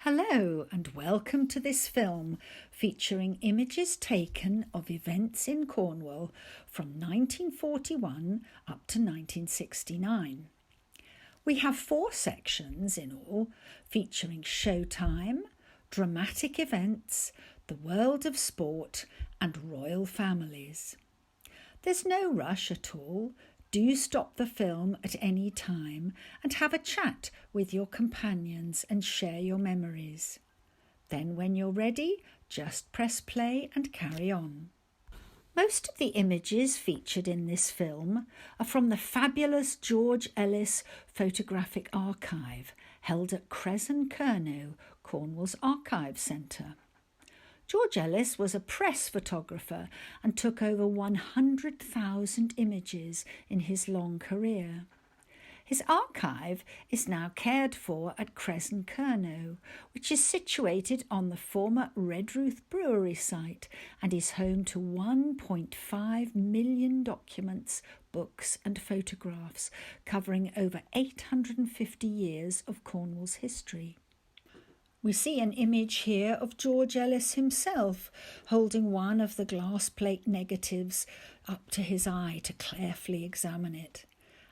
Hello and welcome to this film featuring images taken of events in Cornwall from 1941 up to 1969. We have 4 sections in all featuring showtime, dramatic events, the world of sport and royal families. There's no rush at all. Do stop the film at any time and have a chat with your companions and share your memories. Then when you're ready, just press play and carry on. Most of the images featured in this film are from the fabulous George Ellis photographic archive held at Crescent, Cornwall's Archive Centre. George Ellis was a press photographer and took over 100,000 images in his long career. His archive is now cared for at Crescent, which is situated on the former Redruth Brewery site and is home to 1.5 million documents, books and photographs covering over 850 years of Cornwall's history. We see an image here of George Ellis himself holding one of the glass plate negatives up to his eye to carefully examine it.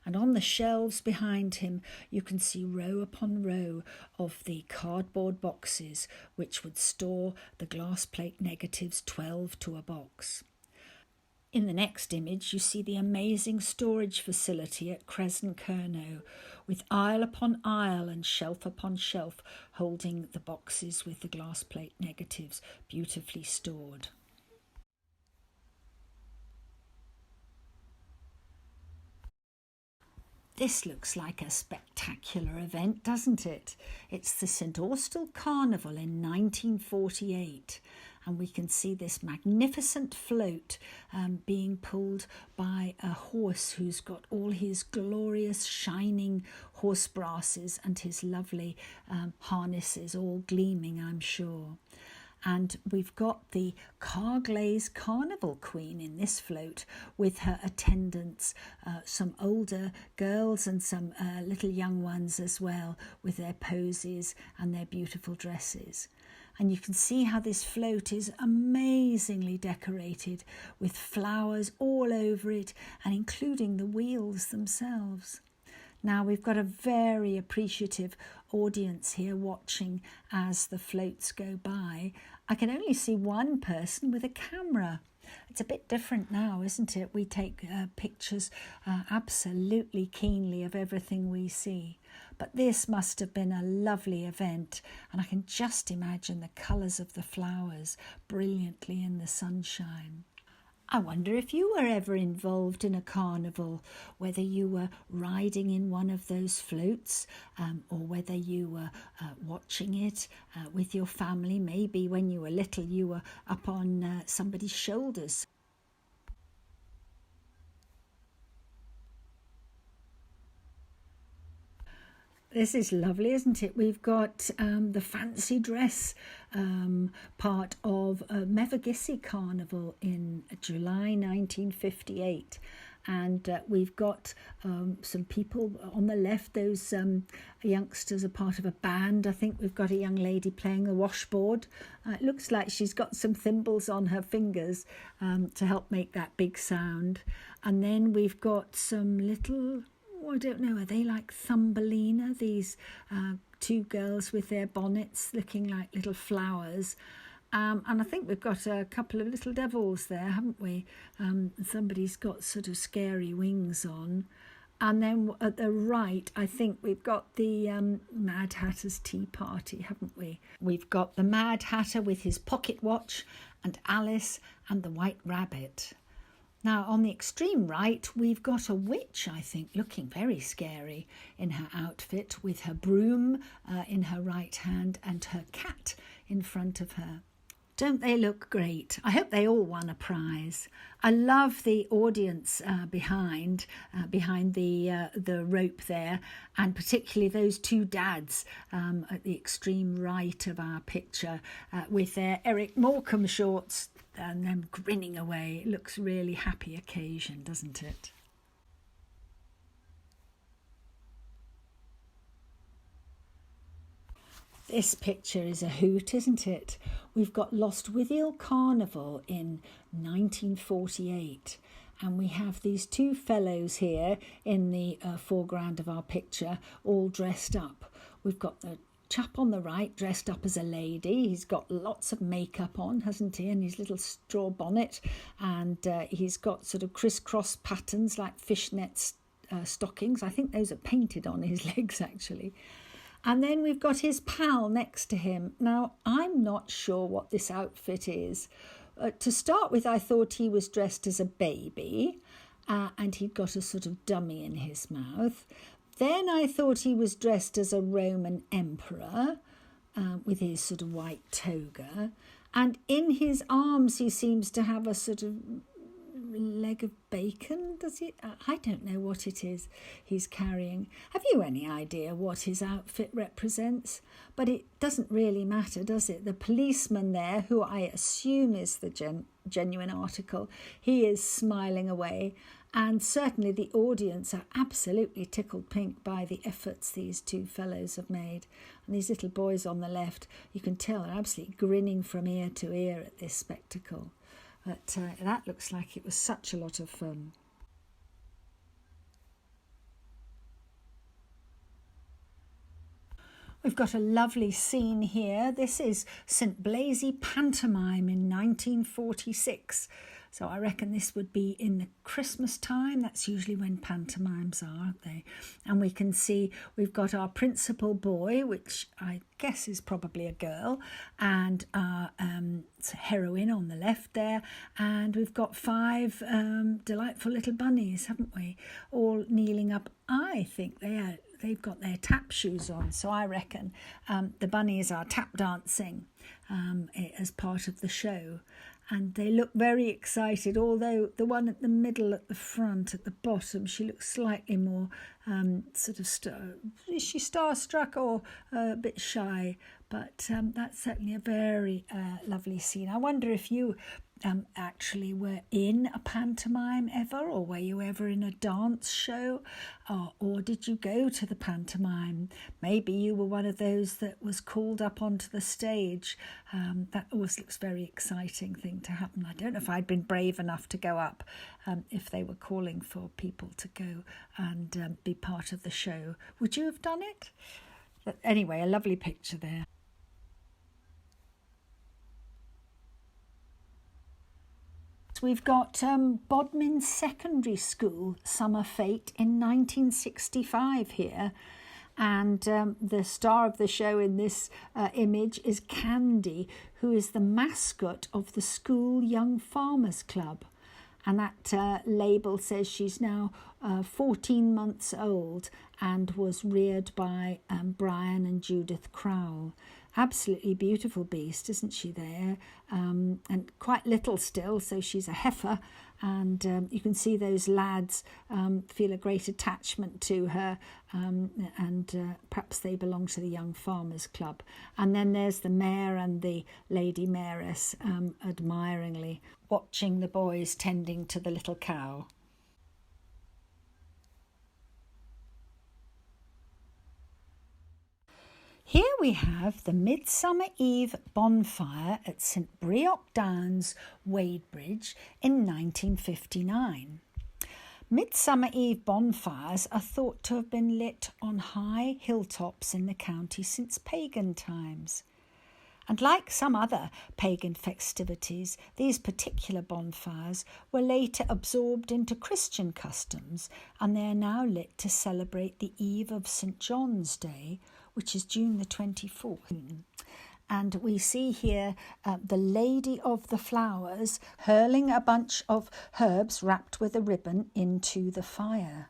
And on the shelves behind him you can see row upon row of the cardboard boxes which would store the glass plate negatives 12 to a box. In the next image you see the amazing storage facility at Crescent, with aisle upon aisle and shelf upon shelf holding the boxes with the glass plate negatives beautifully stored. This looks like a spectacular event, doesn't it? It's the St Austell Carnival in 1948. And we can see this magnificent float being pulled by a horse who's got all his glorious shining horse brasses and his lovely harnesses all gleaming, I'm sure. And we've got the Carglaze Carnival Queen in this float with her attendants, some older girls and some little young ones as well, with their posies and their beautiful dresses. And you can see how this float is amazingly decorated with flowers all over it and including the wheels themselves. Now we've got a very appreciative audience here watching as the floats go by. I can only see one person with a camera. It's a bit different now, isn't it? We take pictures absolutely keenly of everything we see. But this must have been a lovely event, and I can just imagine the colours of the flowers brilliantly in the sunshine. I wonder if you were ever involved in a carnival, whether you were riding in one of those floats or whether you were watching it with your family. Maybe when you were little you were up on somebody's shoulders. This is lovely, isn't it? We've got the fancy dress part of Mevagissey Carnival in July 1958. And we've got some people on the left, those youngsters are part of a band. I think we've got a young lady playing the washboard. It looks like she's got some thimbles on her fingers to help make that big sound. And then we've got some little... I don't know, are they like Thumbelina, these 2 girls with their bonnets looking like little flowers? And I think we've got a couple of little devils there, haven't we? Somebody's got sort of scary wings on. And then at the right, I think we've got the Mad Hatter's tea party, haven't we? We've got the Mad Hatter with his pocket watch and Alice and the White Rabbit. Now, on the extreme right, we've got a witch, I think, looking very scary in her outfit with her broom in her right hand and her cat in front of her. Don't they look great? I hope they all won a prize. I love the audience behind the rope there, and particularly those 2 dads at the extreme right of our picture with their Eric Morecambe shorts and them grinning away. It looks really happy occasion, doesn't it? This picture is a hoot, isn't it? We've got Lostwithiel Carnival in 1948, and we have these two fellows here in the foreground of our picture, all dressed up. We've got the chap on the right dressed up as a lady. He's got lots of makeup on, hasn't he, and his little straw bonnet, and he's got sort of crisscross patterns like fishnet stockings. I think those are painted on his legs, actually. And then we've got his pal next to him. Now, I'm not sure what this outfit is. To start with, I thought he was dressed as a baby, and he'd got a sort of dummy in his mouth. Then I thought he was dressed as a Roman emperor, with his sort of white toga. And in his arms, he seems to have a sort of leg of bacon, does he? I don't know what it is he's carrying. Have you any idea what his outfit represents? But it doesn't really matter, does it? The policeman there, who I assume is the genuine article, he is smiling away, and certainly the audience are absolutely tickled pink by the efforts these two fellows have made. And these little boys on the left, you can tell, are absolutely grinning from ear to ear at this spectacle. But that looks like it was such a lot of fun. We've got a lovely scene here. This is St Blaise pantomime in 1946. So I reckon this would be in the Christmas time. That's usually when pantomimes are, aren't they? And we can see we've got our principal boy, which I guess is probably a girl, and our heroine on the left there. And we've got 5 delightful little bunnies, haven't we? All kneeling up. I think they've got their tap shoes on. So I reckon the bunnies are tap dancing as part of the show. And they look very excited, although the one at the middle, at the front, at the bottom, she looks slightly more sort of, is she starstruck or a bit shy? But that's certainly a very lovely scene. I wonder if you actually were in a pantomime ever, or were you ever in a dance show, or did you go to the pantomime? Maybe you were one of those that was called up onto the stage. That always looks very exciting thing to happen. I don't know if I'd been brave enough to go up if they were calling for people to go and be part of the show. Would you have done it? But anyway, a lovely picture there. We've got Bodmin Secondary School summer fete in 1965 here, and the star of the show in this image is Candy, who is the mascot of the school Young Farmers Club, and that label says she's now 14 months old and was reared by Brian and Judith Crowell. Absolutely beautiful beast, isn't she there? And quite little still, so she's a heifer. And you can see those lads feel a great attachment to her, and perhaps they belong to the Young Farmers Club. And then there's the mayor and the lady mayoress admiringly watching the boys tending to the little cow. Here we have the Midsummer Eve bonfire at St Breock Downs, Wadebridge in 1959. Midsummer Eve bonfires are thought to have been lit on high hilltops in the county since pagan times. And like some other pagan festivities, these particular bonfires were later absorbed into Christian customs, and they are now lit to celebrate the eve of St John's Day, which is June the 24th. And we see here the Lady of the Flowers hurling a bunch of herbs wrapped with a ribbon into the fire.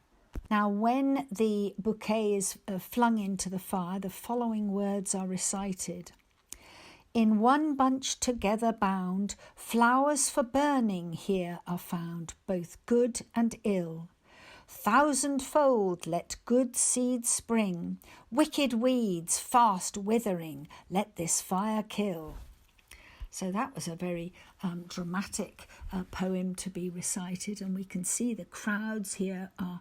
Now, when the bouquet is flung into the fire, the following words are recited. In one bunch together bound, flowers for burning here are found, both good and ill. Thousandfold let good seeds spring, wicked weeds fast withering, let this fire kill. So that was a very dramatic poem to be recited, and we can see the crowds here are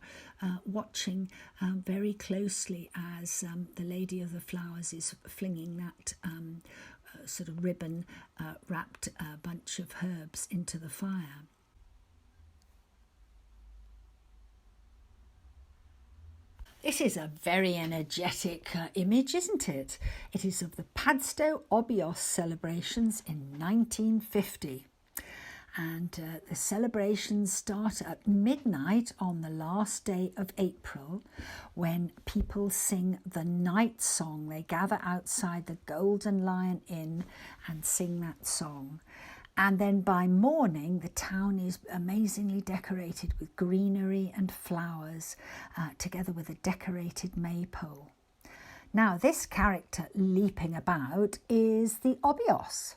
watching very closely as the Lady of the Flowers is flinging that sort of ribbon wrapped bunch of herbs into the fire. This is a very energetic image, isn't it? It is of the Padstow Obios celebrations in 1950. And the celebrations start at midnight on the last day of April, when people sing the night song. They gather outside the Golden Lion Inn and sing that song. And then by morning, the town is amazingly decorated with greenery and flowers, together with a decorated maypole. Now, this character leaping about is the Obios,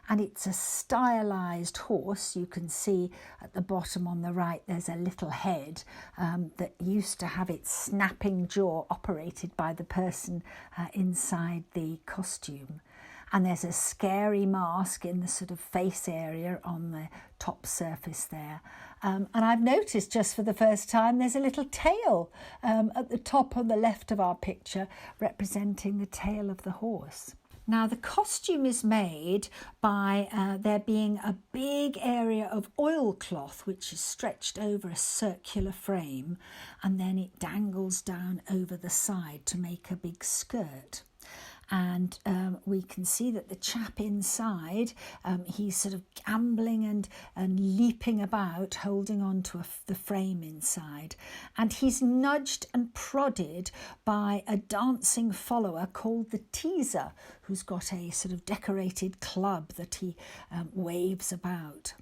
and it's a stylised horse. You can see at the bottom on the right, there's a little head that used to have its snapping jaw operated by the person inside the costume. And there's a scary mask in the sort of face area on the top surface there. And I've noticed just for the first time, there's a little tail at the top on the left of our picture, representing the tail of the horse. Now, the costume is made by there being a big area of oilcloth which is stretched over a circular frame, and then it dangles down over the side to make a big skirt. And we can see that the chap inside, he's sort of gambling and leaping about, holding on to the frame inside. And he's nudged and prodded by a dancing follower called the teaser, who's got a sort of decorated club that he waves about.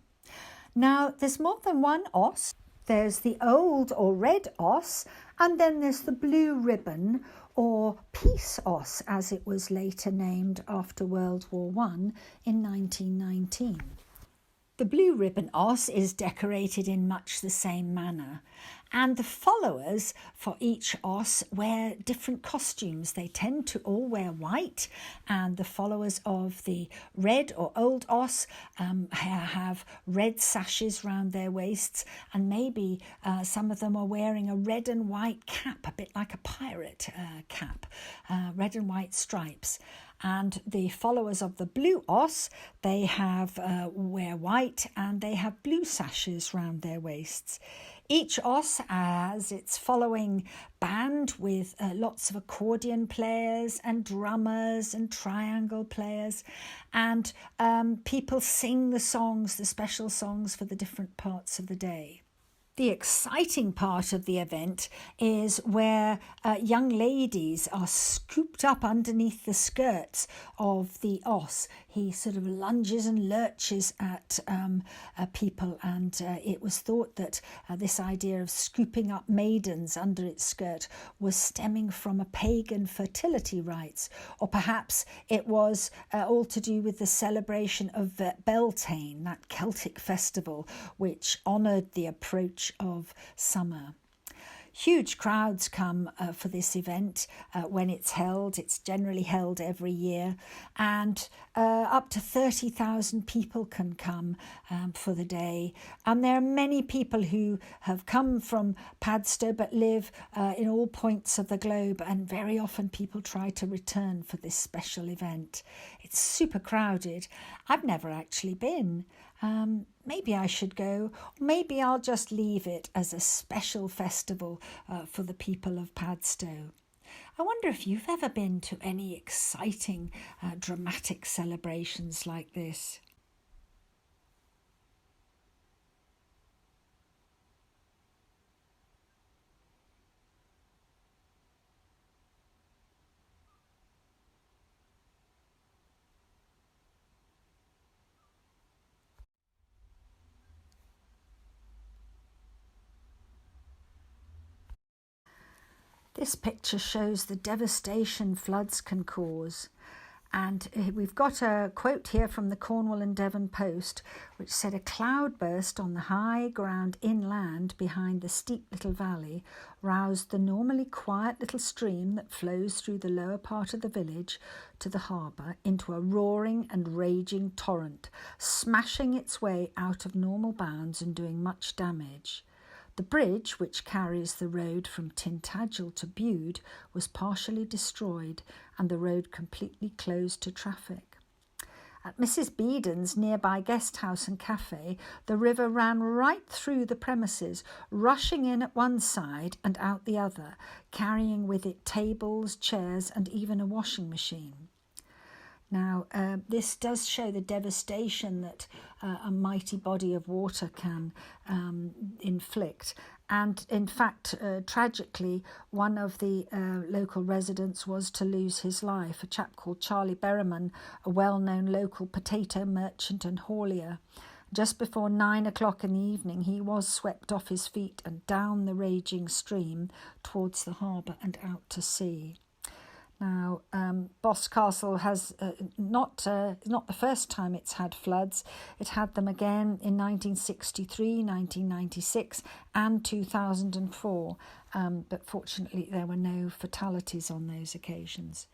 Now, there's more than one os. There's the old or red os, and then there's the blue ribbon, or Peace Os, as it was later named after World War I in 1919. The blue ribbon os is decorated in much the same manner, and the followers for each os wear different costumes. They tend to all wear white, and the followers of the red or old os have red sashes round their waists, and maybe some of them are wearing a red and white cap, a bit like a pirate cap, red and white stripes. And the followers of the blue os, they have wear white, and they have blue sashes round their waists. Each os has its following band with lots of accordion players and drummers and triangle players, and people sing the songs, the special songs for the different parts of the day. The exciting part of the event is where young ladies are scooped up underneath the skirts of the os. He sort of lunges and lurches at people, and it was thought that this idea of scooping up maidens under its skirt was stemming from a pagan fertility rites, or perhaps it was all to do with the celebration of Beltane, that Celtic festival which honoured the approach of summer. Huge crowds come for this event when it's held. It's generally held every year, and up to 30,000 people can come for the day. And there are many people who have come from Padstow but live in all points of the globe, and very often people try to return for this special event. It's super crowded. I've never actually been. Maybe I should go. Maybe I'll just leave it as a special festival for the people of Padstow. I wonder if you've ever been to any exciting, dramatic celebrations like this. This picture shows the devastation floods can cause, And we've got a quote here from the Cornwall and Devon Post, which said, "A cloudburst on the high ground inland behind the steep little valley roused the normally quiet little stream that flows through the lower part of the village to the harbour into a roaring and raging torrent, smashing its way out of normal bounds and doing much damage. The bridge, which carries the road from Tintagel to Bude, was partially destroyed and the road completely closed to traffic. At Mrs. Beeden's nearby guest house and cafe, the river ran right through the premises, rushing in at one side and out the other, carrying with it tables, chairs and even a washing machine." Now, this does show the devastation that a mighty body of water can inflict. And in fact, tragically, one of the local residents was to lose his life, a chap called Charlie Berriman, a well-known local potato merchant and haulier. Just before 9 o'clock in the evening, he was swept off his feet and down the raging stream towards the harbour and out to sea. Now, Boscastle has not the first time it's had floods. It had them again in 1963, 1996 and 2004, but fortunately there were no fatalities on those occasions.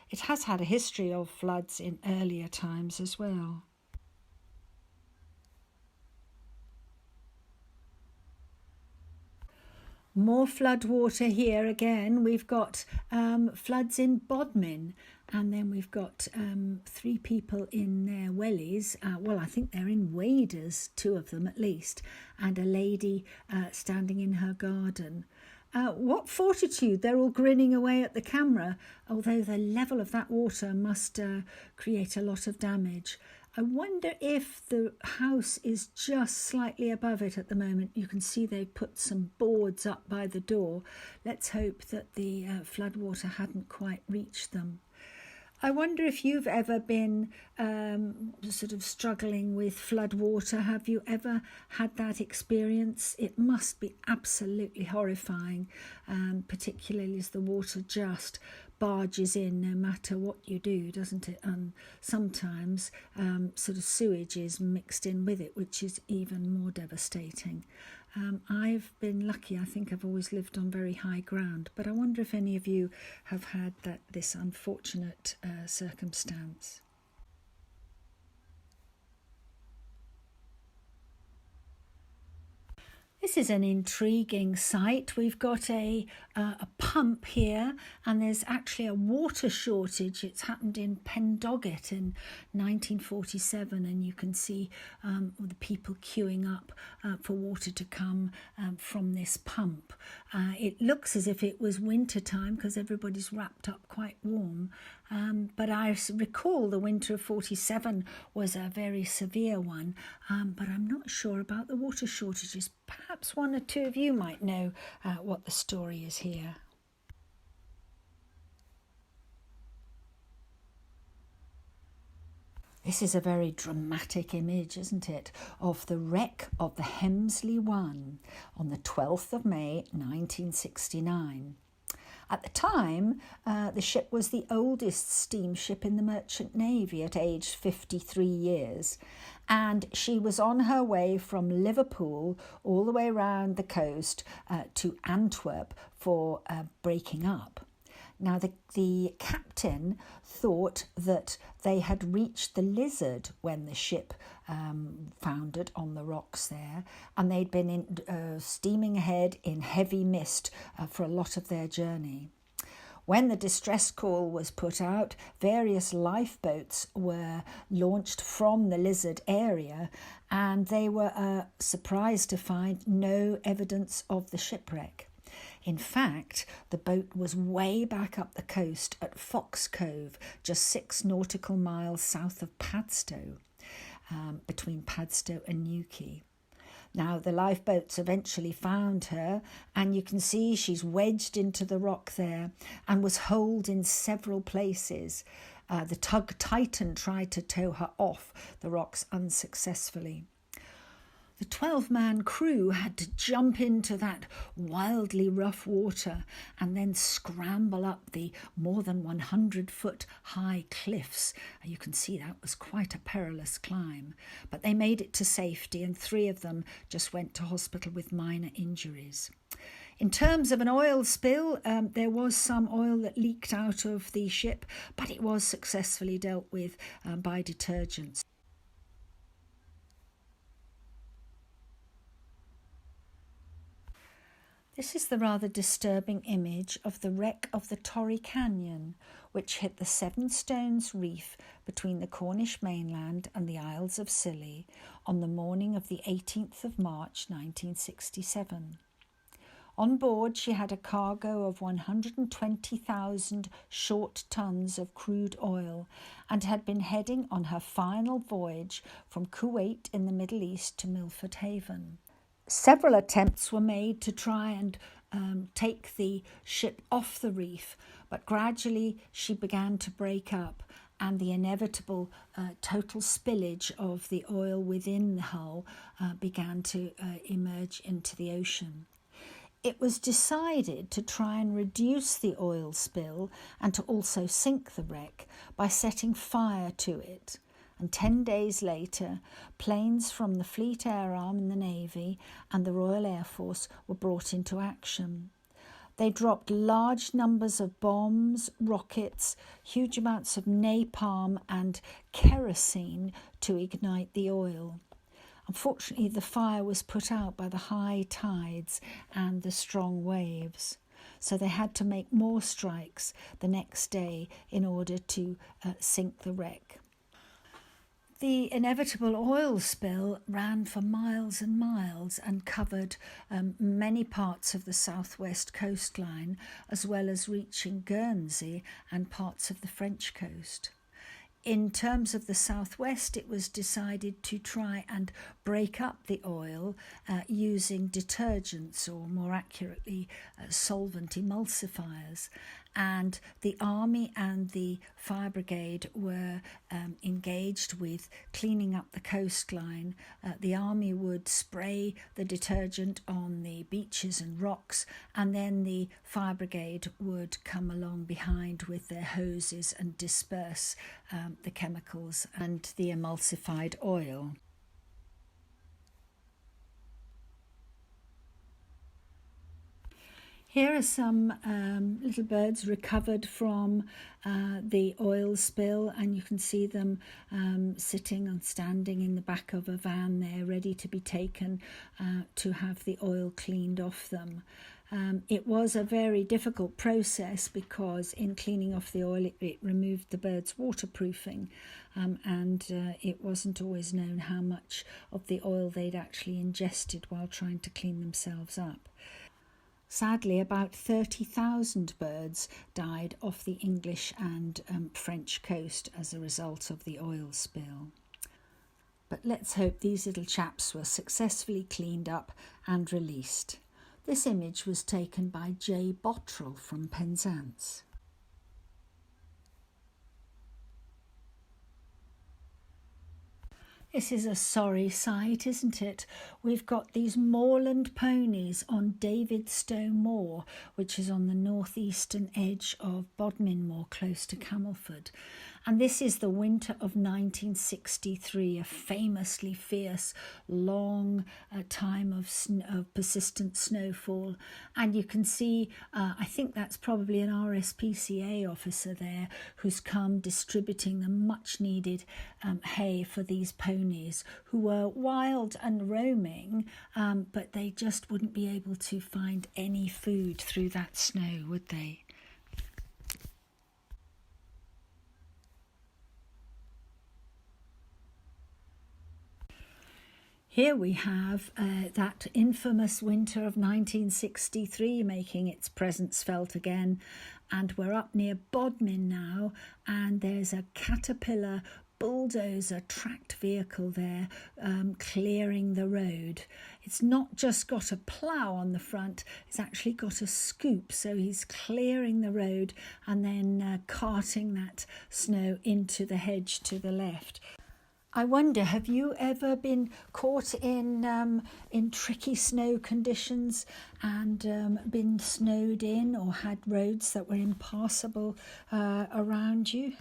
It has had a history of floods in earlier times as well. More flood water here again. We've got floods in Bodmin, and then we've got 3 people in their wellies. Well, I think they're in waders, 2 of them at least, and a lady standing in her garden. What fortitude! They're all grinning away at the camera, although the level of that water must create a lot of damage. I wonder if the house is just slightly above it at the moment. You can see they've put some boards up by the door. Let's hope that the floodwater hadn't quite reached them. I wonder if you've ever been sort of struggling with floodwater. Have you ever had that experience? It must be absolutely horrifying, particularly as the water just barges in no matter what you do, doesn't it? And sometimes sort of sewage is mixed in with it, which is even more devastating. I've been lucky. I think I've always lived on very high ground, but I wonder if any of you have had this unfortunate circumstance. This is an intriguing site. We've got a pump here, and there's actually a water shortage. It's happened in Pendoget in 1947, and you can see the people queuing up for water to come from this pump. It looks as if it was winter time because everybody's wrapped up quite warm. But I recall the winter of 47 was a very severe one, but I'm not sure about the water shortages. Perhaps one or two of you might know what the story is here. This is a very dramatic image, isn't it, of the wreck of the Hemsley 1 on the 12th of May 1969. At the time, the ship was the oldest steamship in the Merchant Navy at age 53 years, and she was on her way from Liverpool all the way around the coast to Antwerp for breaking up. Now, the captain thought that they had reached the Lizard when the ship foundered on the rocks there, and they'd been steaming ahead in heavy mist for a lot of their journey. When the distress call was put out, various lifeboats were launched from the Lizard area, and they were surprised to find no evidence of the shipwreck. In fact, the boat was way back up the coast at Fox Cove, just 6 nautical miles south of Padstow, between Padstow and Newquay. Now, the lifeboats eventually found her, and you can see she's wedged into the rock there and was holed in several places. The tug Titan tried to tow her off the rocks unsuccessfully. The 12-man crew had to jump into that wildly rough water and then scramble up the more than 100-foot high cliffs. You can see that was quite a perilous climb. But they made it to safety, and 3 of them just went to hospital with minor injuries. In terms of an oil spill, there was some oil that leaked out of the ship, but it was successfully dealt with by detergents. This is the rather disturbing image of the wreck of the Torrey Canyon, which hit the Seven Stones Reef between the Cornish mainland and the Isles of Scilly on the morning of the 18th of March 1967. On board, she had a cargo of 120,000 short tons of crude oil and had been heading on her final voyage from Kuwait in the Middle East to Milford Haven. Several attempts were made to try and take the ship off the reef, but gradually she began to break up, and the inevitable total spillage of the oil within the hull began to emerge into the ocean. It was decided to try and reduce the oil spill and to also sink the wreck by setting fire to it. And 10 days later, planes from the Fleet Air Arm in the Navy and the Royal Air Force were brought into action. They dropped large numbers of bombs, rockets, huge amounts of napalm and kerosene to ignite the oil. Unfortunately, the fire was put out by the high tides and the strong waves, so they had to make more strikes the next day in order to sink the wreck. The inevitable oil spill ran for miles and miles and covered many parts of the southwest coastline, as well as reaching Guernsey and parts of the French coast. In terms of the southwest, it was decided to try and break up the oil using detergents, or more accurately, solvent emulsifiers. And the army and the fire brigade were engaged with cleaning up the coastline. The army would spray the detergent on the beaches and rocks, and then the fire brigade would come along behind with their hoses and disperse the chemicals and the emulsified oil. Here are some little birds recovered from the oil spill, and you can see them sitting and standing in the back of a van there, ready to be taken to have the oil cleaned off them. It was a very difficult process because in cleaning off the oil it removed the birds' waterproofing, and it wasn't always known how much of the oil they'd actually ingested while trying to clean themselves up. Sadly, about 30,000 birds died off the English and French coast as a result of the oil spill. But let's hope these little chaps were successfully cleaned up and released. This image was taken by J. Bottrell from Penzance. This is a sorry sight, isn't it? We've got these moorland ponies on Davidstow Moor, which is on the northeastern edge of Bodmin Moor, close to Camelford. And this is the winter of 1963, a famously fierce, long time of persistent snowfall. And you can see, I think that's probably an RSPCA officer there who's come distributing the much needed hay for these ponies, who were wild and roaming, but they just wouldn't be able to find any food through that snow, would they? Here we have that infamous winter of 1963 making its presence felt again, and we're up near Bodmin now, and there's a Caterpillar bulldozer tracked vehicle there clearing the road. It's not just got a plough on the front, it's actually got a scoop, so he's clearing the road and then carting that snow into the hedge to the left. I wonder, have you ever been caught in tricky snow conditions and been snowed in or had roads that were impassable around you?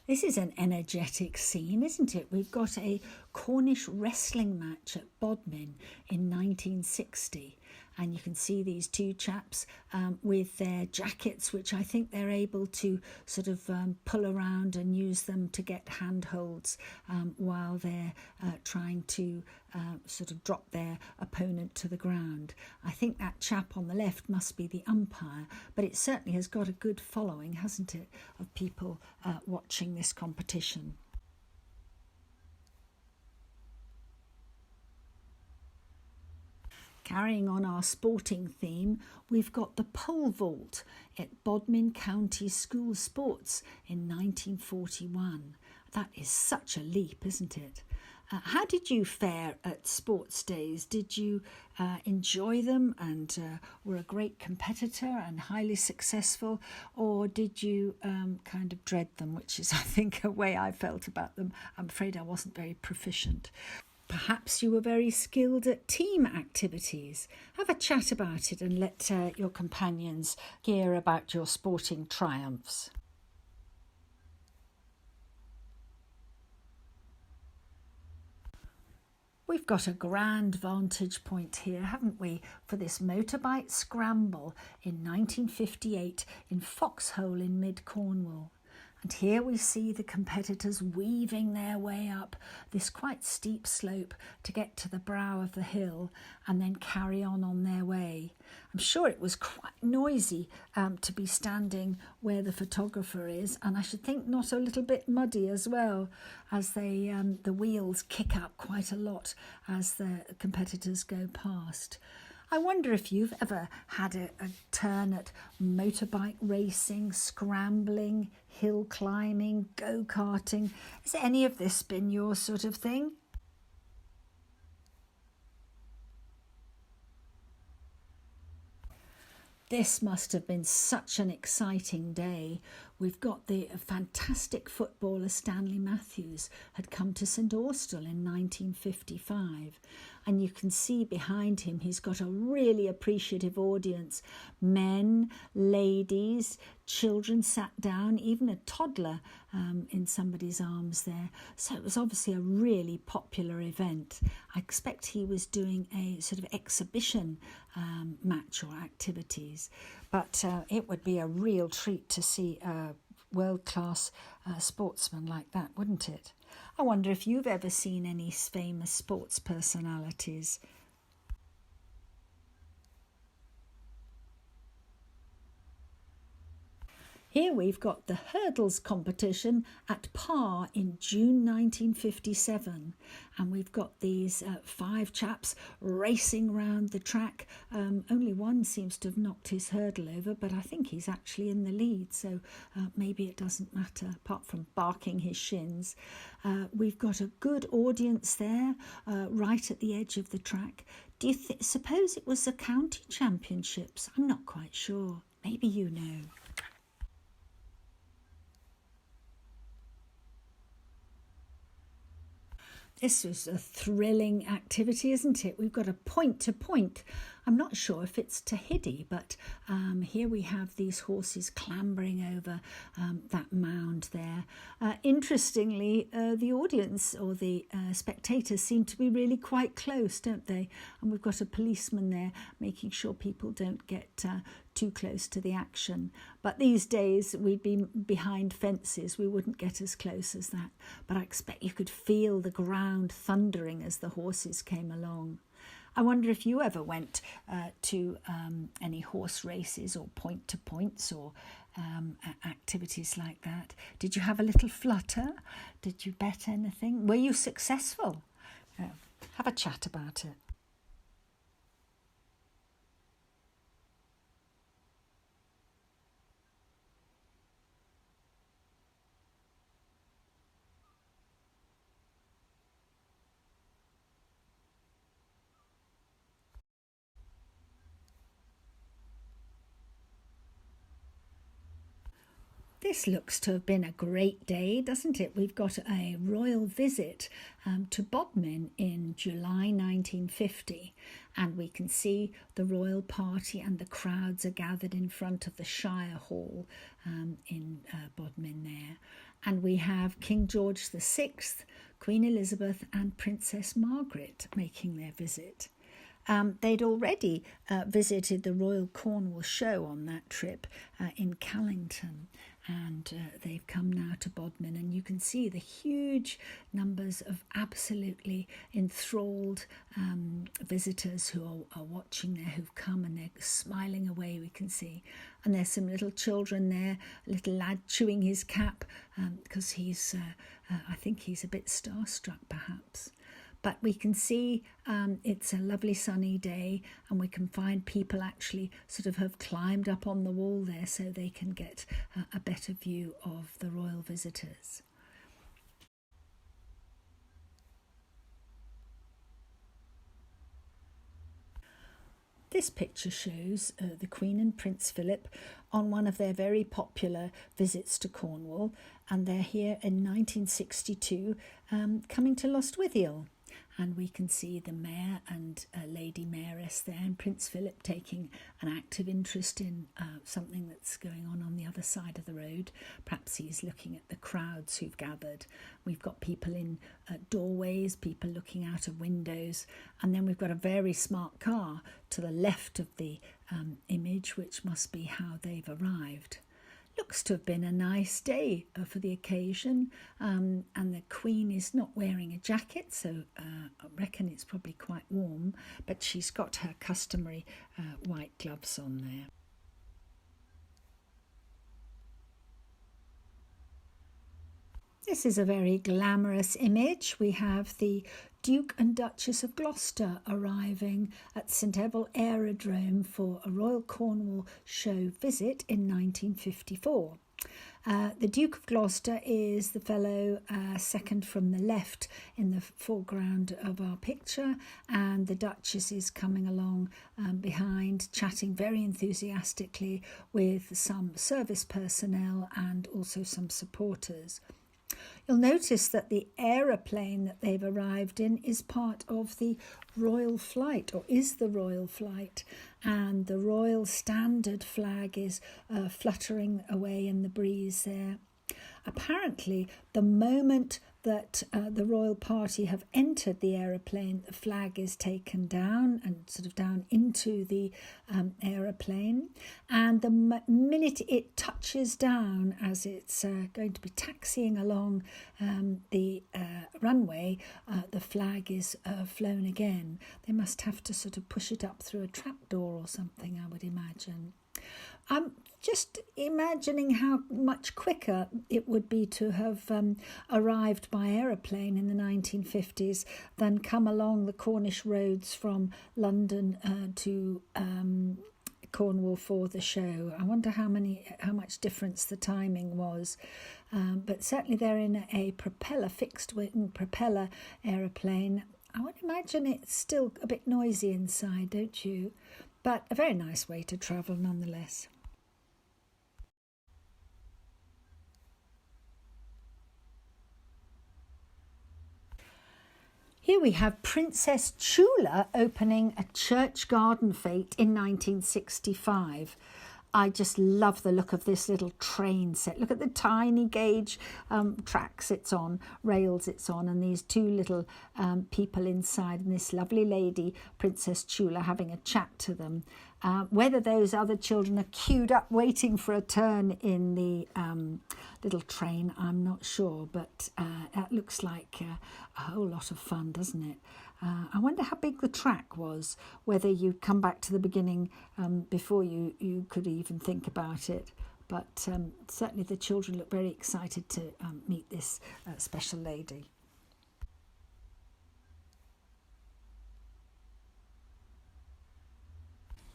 This is an energetic scene, isn't it? We've got a Cornish wrestling match at Bodmin in 1960. And you can see these two chaps with their jackets, which I think they're able to sort of pull around and use them to get handholds while they're trying to sort of drop their opponent to the ground. I think that chap on the left must be the umpire, but it certainly has got a good following, hasn't it, of people watching this competition. Carrying on our sporting theme, we've got the pole vault at Bodmin County School Sports in 1941. That is such a leap, isn't it? How did you fare at sports days? Did you enjoy them and were a great competitor and highly successful, or did you kind of dread them, which is, I think, a way I felt about them? I'm afraid I wasn't very proficient. Perhaps you were very skilled at team activities. Have a chat about it and let your companions hear about your sporting triumphs. We've got a grand vantage point here, haven't we, for this motorbike scramble in 1958 in Foxhole in mid-Cornwall. And here we see the competitors weaving their way up this quite steep slope to get to the brow of the hill and then carry on their way. I'm sure it was quite noisy to be standing where the photographer is, and I should think not a little bit muddy as well, as the wheels kick up quite a lot as the competitors go past. I wonder if you've ever had a turn at motorbike racing, scrambling, hill climbing, go-karting. Has any of this been your sort of thing? This must have been such an exciting day. We've got the fantastic footballer Stanley Matthews had come to St Austell in 1955, and you can see behind him he's got a really appreciative audience. Men, ladies, children sat down, even a toddler in somebody's arms there. So it was obviously a really popular event. I expect he was doing a sort of exhibition match or activities, but it would be a real treat to see a world-class sportsman like that, wouldn't it? I wonder if you've ever seen any famous sports personalities. Here we've got the hurdles competition at Par in June 1957, and we've got these 5 chaps racing round the track. Only one seems to have knocked his hurdle over, but I think he's actually in the lead, so maybe it doesn't matter, apart from barking his shins. We've got a good audience there, right at the edge of the track. Do you suppose it was the county championships? I'm not quite sure. Maybe you know. This was a thrilling activity, isn't it? We've got a point to point. I'm not sure if it's Tahiti, but here we have these horses clambering over that mound there. Interestingly, the audience or the spectators seem to be really quite close, don't they? And we've got a policeman there making sure people don't get too close to the action. But these days we'd be behind fences, we wouldn't get as close as that. But I expect you could feel the ground thundering as the horses came along. I wonder if you ever went to any horse races or point to points or activities like that. Did you have a little flutter? Did you bet anything? Were you successful? Have a chat about it. This looks to have been a great day, doesn't it? We've got a royal visit to Bodmin in July 1950, and we can see the royal party and the crowds are gathered in front of the Shire Hall in Bodmin there. And we have King George VI, Queen Elizabeth and Princess Margaret making their visit. They'd already visited the Royal Cornwall show on that trip in Callington, and they've come now to Bodmin, and you can see the huge numbers of absolutely enthralled visitors who are watching there, who've come, and they're smiling away, we can see. And there's some little children there, a little lad chewing his cap because he's, I think he's a bit starstruck perhaps. But we can see it's a lovely sunny day, and we can find people actually sort of have climbed up on the wall there so they can get a better view of the royal visitors. This picture shows the Queen and Prince Philip on one of their very popular visits to Cornwall, and they're here in 1962 coming to Lostwithiel. And we can see the mayor and Lady Mayoress there, and Prince Philip taking an active interest in something that's going on the other side of the road. Perhaps he's looking at the crowds who've gathered. We've got people in doorways, people looking out of windows, and then we've got a very smart car to the left of the image, which must be how they've arrived. Looks to have been a nice day for the occasion, and the Queen is not wearing a jacket, so I reckon it's probably quite warm, but she's got her customary white gloves on there. This is a very glamorous image. We have the Duke and Duchess of Gloucester arriving at St Eville Aerodrome for a Royal Cornwall show visit in 1954. The Duke of Gloucester is the fellow second from the left in the foreground of our picture, and the Duchess is coming along behind, chatting very enthusiastically with some service personnel and also some supporters. You'll notice that the aeroplane that they've arrived in is part of the royal flight, or is the royal flight, and the royal standard flag is fluttering away in the breeze there. Apparently, the moment that the royal party have entered the aeroplane, the flag is taken down and sort of down into the aeroplane, and the minute it touches down, as it's going to be taxiing along the runway, the flag is flown again. They must have to sort of push it up through a trapdoor or something, I would imagine. I'm just imagining how much quicker it would be to have arrived by aeroplane in the 1950s than come along the Cornish roads from London to Cornwall for the show. I wonder how much difference the timing was. But certainly they're in a fixed wing propeller aeroplane. I would imagine it's still a bit noisy inside, don't you? But a very nice way to travel nonetheless. Here we have Princess Chula opening a church garden fete in 1965. I just love the look of this little train set. Look at the tiny gauge tracks it's on, rails it's on, and these two little people inside, and this lovely lady, Princess Chula, having a chat to them. Whether those other children are queued up waiting for a turn in the little train, I'm not sure, but that looks like a whole lot of fun, doesn't it? I wonder how big the track was, whether you'd come back to the beginning before you could even think about it. But certainly the children look very excited to meet this special lady.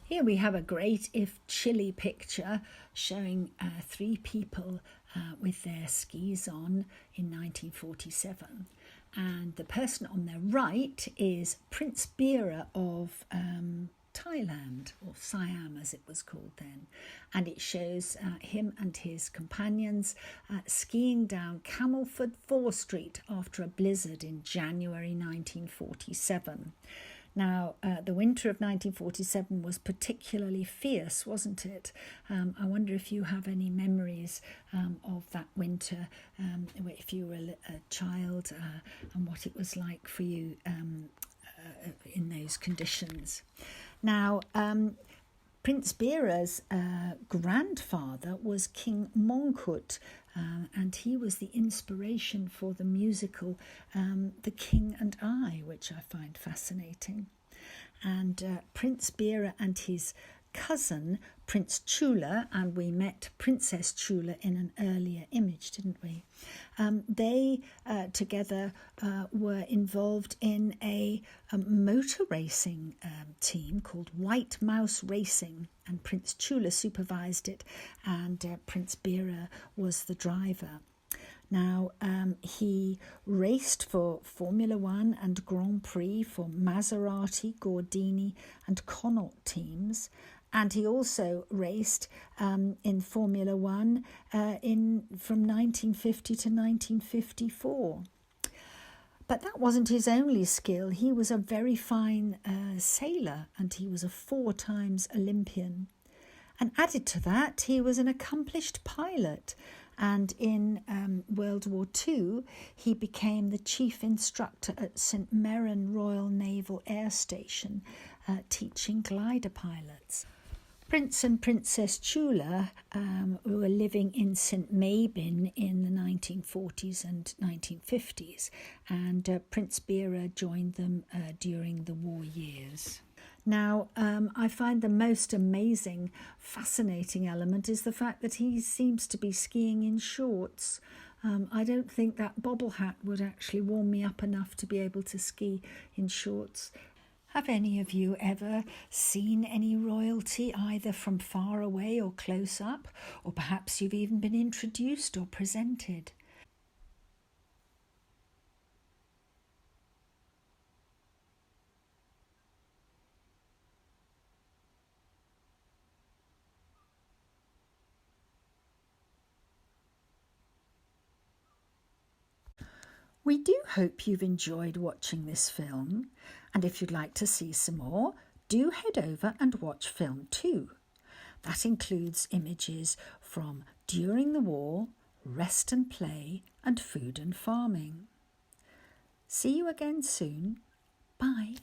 Here we have a great, if chilly, picture showing three people with their skis on in 1947. And the person on their right is Prince Bearer of Thailand, or Siam as it was called then, and it shows him and his companions skiing down Camelford 4 Street after a blizzard in January 1947. Now, the winter of 1947 was particularly fierce, wasn't it? I wonder if you have any memories of that winter, if you were a child, and what it was like for you in those conditions. Now, Prince Bira's grandfather was King Mongkut, and he was the inspiration for the musical The King and I, which I find fascinating. And Prince Bira and his cousin, Prince Chula, and we met Princess Chula in an earlier image, didn't we? They together were involved in a motor racing team called White Mouse Racing, and Prince Chula supervised it, and Prince Bira was the driver. Now, he raced for Formula One and Grand Prix for Maserati, Gordini and Connaught teams, and he also raced in Formula One from 1950 to 1954. But that wasn't his only skill. He was a very fine sailor, and he was a 4 times Olympian. And added to that, he was an accomplished pilot. And in World War II, he became the chief instructor at St Mirren Royal Naval Air Station, teaching glider pilots. Prince and Princess Chula were living in St Mabin in the 1940s and 1950s, and Prince Bira joined them during the war years. Now, I find the most amazing, fascinating element is the fact that he seems to be skiing in shorts. I don't think that bobble hat would actually warm me up enough to be able to ski in shorts. Have any of you ever seen any royalty either from far away or close up, or perhaps you've even been introduced or presented? We do hope you've enjoyed watching this film, and if you'd like to see some more, do head over and watch film 2. That includes images from during the war, rest and play, and food and farming. See you again soon. Bye.